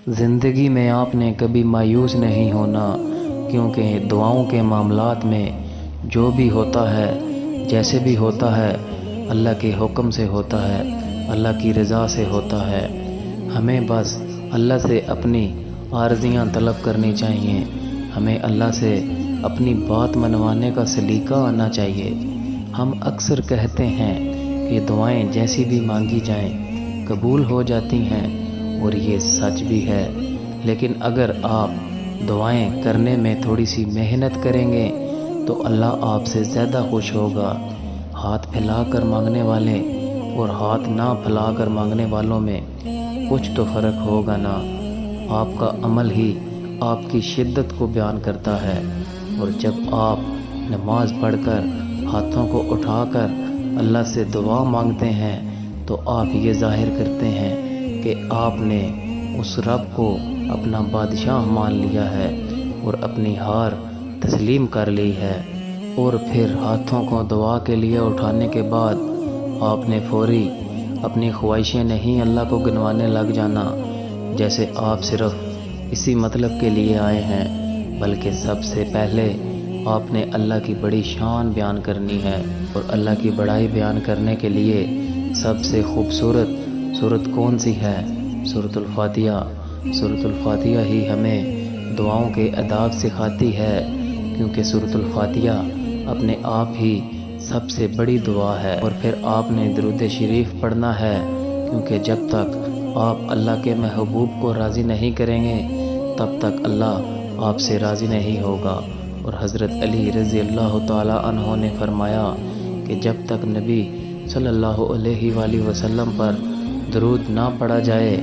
زندگی میں آپ نے کبھی مایوس نہیں ہونا، کیونکہ دعاؤں کے معاملات میں جو بھی ہوتا ہے، جیسے بھی ہوتا ہے، اللہ کے حکم سے ہوتا ہے، اللہ کی رضا سے ہوتا ہے۔ ہمیں بس اللہ سے اپنی عارضیاں طلب کرنی چاہیے، ہمیں اللہ سے اپنی بات منوانے کا سلیقہ آنا چاہیے۔ ہم اکثر کہتے ہیں کہ دعائیں جیسی بھی مانگی جائیں قبول ہو جاتی ہیں، اور یہ سچ بھی ہے، لیکن اگر آپ دعائیں کرنے میں تھوڑی سی محنت کریں گے تو اللہ آپ سے زیادہ خوش ہوگا۔ ہاتھ پھیلا کر مانگنے والے اور ہاتھ نہ پھیلا کر مانگنے والوں میں کچھ تو فرق ہوگا نا۔ آپ کا عمل ہی آپ کی شدت کو بیان کرتا ہے، اور جب آپ نماز پڑھ کر ہاتھوں کو اٹھا کر اللہ سے دعا مانگتے ہیں تو آپ یہ ظاہر کرتے ہیں کہ آپ نے اس رب کو اپنا بادشاہ مان لیا ہے اور اپنی ہار تسلیم کر لی ہے۔ اور پھر ہاتھوں کو دعا کے لیے اٹھانے کے بعد آپ نے فوری اپنی خواہشیں نہیں اللہ کو گنوانے لگ جانا، جیسے آپ صرف اسی مطلب کے لیے آئے ہیں، بلکہ سب سے پہلے آپ نے اللہ کی بڑی شان بیان کرنی ہے۔ اور اللہ کی بڑائی بیان کرنے کے لیے سب سے خوبصورت سورت کون سی ہے؟ سورۃ الفاتحہ۔ سورۃ الفاتحہ ہی ہمیں دعاؤں کے آداب سکھاتی ہے، کیونکہ سورۃ الفاتحہ اپنے آپ ہی سب سے بڑی دعا ہے۔ اور پھر آپ نے درود شریف پڑھنا ہے، کیونکہ جب تک آپ اللہ کے محبوب کو راضی نہیں کریں گے تب تک اللہ آپ سے راضی نہیں ہوگا۔ اور حضرت علی رضی اللہ تعالی عنہ نے فرمایا کہ جب تک نبی صلی اللہ علیہ وآلہ وسلم پر درود نہ پڑھا جائے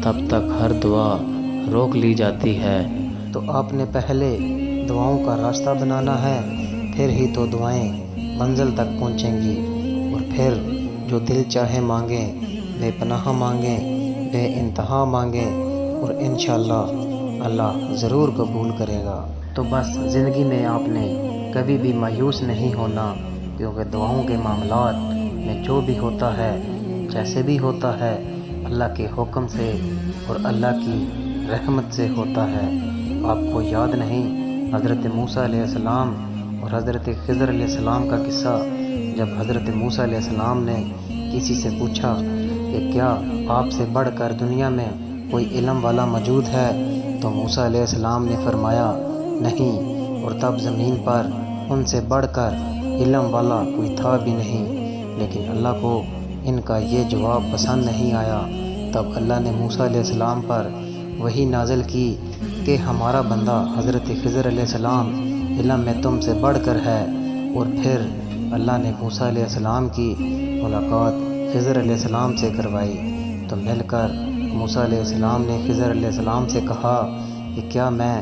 تب تک ہر دعا روک لی جاتی ہے۔ تو آپ نے پہلے دعاؤں کا راستہ بنانا ہے، پھر ہی تو دعائیں منزل تک پہنچیں گی۔ اور پھر جو دل چاہے مانگیں، بے پناہ مانگیں، بے انتہا مانگیں، اور انشاءاللہ اللہ ضرور قبول کرے گا۔ تو بس زندگی میں آپ نے کبھی بھی مایوس نہیں ہونا، کیونکہ دعاؤں کے معاملات میں جو بھی ہوتا ہے، جیسے بھی ہوتا ہے، اللہ کے حکم سے اور اللہ کی رحمت سے ہوتا ہے۔ آپ کو یاد نہیں حضرت موسیٰ علیہ السلام اور حضرت خضر علیہ السلام کا قصہ؟ جب حضرت موسیٰ علیہ السلام نے کسی سے پوچھا کہ کیا آپ سے بڑھ کر دنیا میں کوئی علم والا موجود ہے، تو موسیٰ علیہ السلام نے فرمایا نہیں، اور تب زمین پر ان سے بڑھ کر علم والا کوئی تھا بھی نہیں۔ لیکن اللہ کو ان کا یہ جواب پسند نہیں آیا۔ تب اللہ نے موسیٰ علیہ السلام پر وحی نازل کی کہ ہمارا بندہ حضرت خضر علیہ السلام علم میں تم سے بڑھ کر ہے۔ اور پھر اللہ نے موسیٰ علیہ السلام کی ملاقات خضر علیہ السلام سے کروائی۔ تو مل کر موسیٰ علیہ السلام نے خضر علیہ السلام سے کہا کہ کیا میں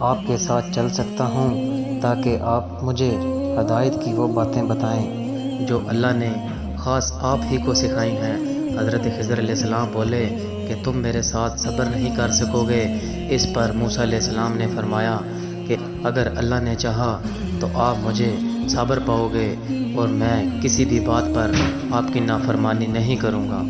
آپ کے ساتھ چل سکتا ہوں تاکہ آپ مجھے ہدایت کی وہ باتیں بتائیں جو اللہ نے خاص آپ ہی کو سکھائی ہیں۔ حضرت خضر علیہ السلام بولے کہ تم میرے ساتھ صبر نہیں کر سکو گے۔ اس پر موسیٰ علیہ السلام نے فرمایا کہ اگر اللہ نے چاہا تو آپ مجھے صبر پاؤ گے، اور میں کسی بھی بات پر آپ کی نافرمانی نہیں کروں گا۔